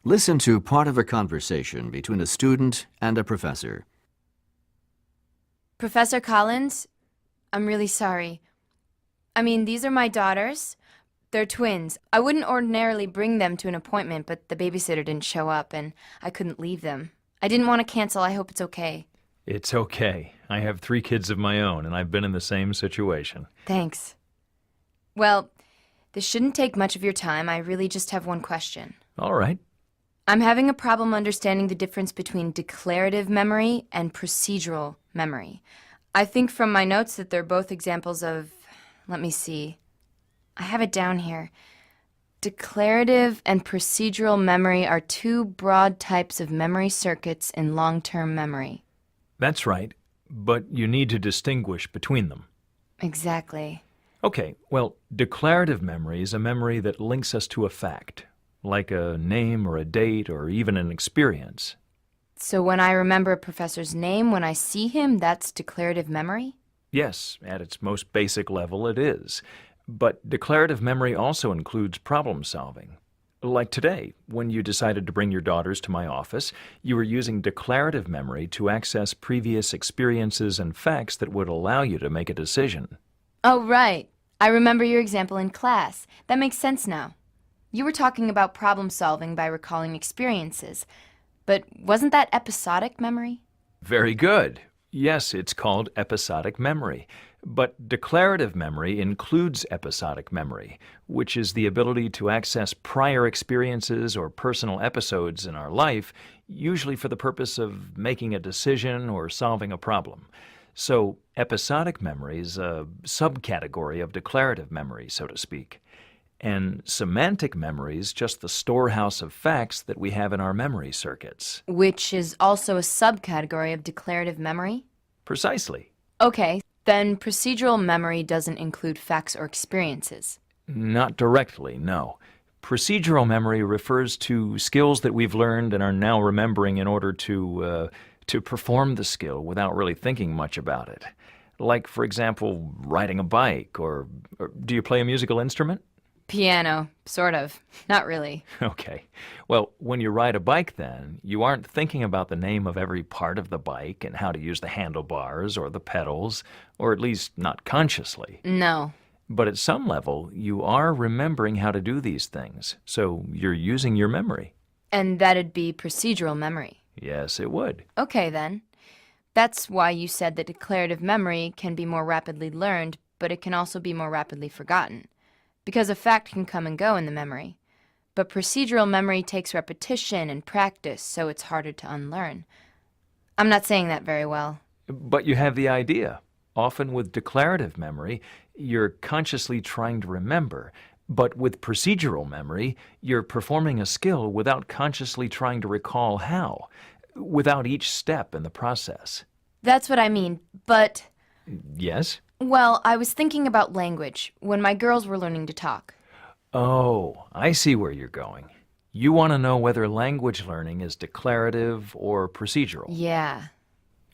Listen to part of a conversation between a student and a professor. Professor Collins, I'm really sorry. I mean, these are my daughters. They're twins. I wouldn't ordinarily bring them to an appointment, but the babysitter didn't show up, and I couldn't leave them. I didn't want to cancel. I hope it's okay. It's okay. I have 3 kids of my own, and I've been in the same situation. Thanks. Well, this shouldn't take much of your time. I really just have one question. All right. I'm having a problem understanding the difference between declarative memory and procedural memory. I think from my notes that they're both examples of, let me see. I have it down here. Declarative and procedural memory are 2 broad types of memory circuits in long-term memory. That's right, but you need to distinguish between them. Exactly. Okay, well, declarative memory is a memory that links us to a fact, like a name or a date or even an experience. So when I remember a professor's name when I see him, that's declarative memory? Yes, at its most basic level it is. But declarative memory also includes problem solving. Like today, when you decided to bring your daughters to my office, you were using declarative memory to access previous experiences and facts that would allow you to make a decision. Oh, right. I remember your example in class. That makes sense now. You were talking about problem solving by recalling experiences. But wasn't that episodic memory? Very good. Yes, it's called episodic memory. But declarative memory includes episodic memory, which is the ability to access prior experiences or personal episodes in our life, usually for the purpose of making a decision or solving a problem. So episodic memory is a subcategory of declarative memory, so to speak. And semantic memory is just the storehouse of facts that we have in our memory circuits. Which is also a subcategory of declarative memory? Precisely. Okay, then procedural memory doesn't include facts or experiences. Not directly, no. Procedural memory refers to skills that we've learned and are now remembering in order to perform the skill without really thinking much about it. Like, for example, riding a bike, or do you play a musical instrument? Piano, sort of. Not really. Okay. Well, when you ride a bike then, you aren't thinking about the name of every part of the bike and how to use the handlebars or the pedals, or at least not consciously. No. But at some level, you are remembering how to do these things, so you're using your memory. And that'd be procedural memory. Yes, it would. Okay, then. That's why you said that declarative memory can be more rapidly learned, but it can also be more rapidly forgotten. Because a fact can come and go in the memory. But procedural memory takes repetition and practice, so it's harder to unlearn. I'm not saying that very well. But you have the idea. Often with declarative memory, you're consciously trying to remember. But with procedural memory, you're performing a skill without consciously trying to recall how, without each step in the process. That's what I mean, but... Yes? Well, I was thinking about language when my girls were learning to talk. Oh, I see where you're going. You want to know whether language learning is declarative or procedural. Yeah.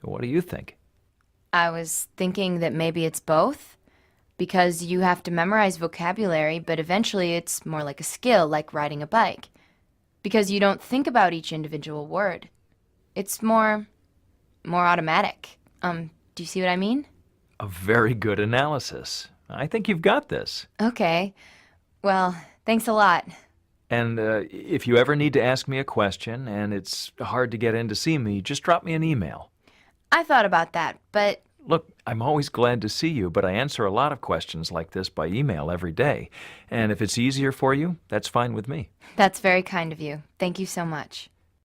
What do you think? I was thinking that maybe it's both. Because you have to memorize vocabulary, but eventually it's more like a skill, like riding a bike. Because you don't think about each individual word. It's more automatic. Do you see what I mean? A very good analysis. I think you've got this. Okay. Well, thanks a lot. And if you ever need to ask me a question and it's hard to get in to see me, just drop me an email. I thought about that, but... Look, I'm always glad to see you, but I answer a lot of questions like this by email every day. And if it's easier for you, that's fine with me. That's very kind of you. Thank you so much.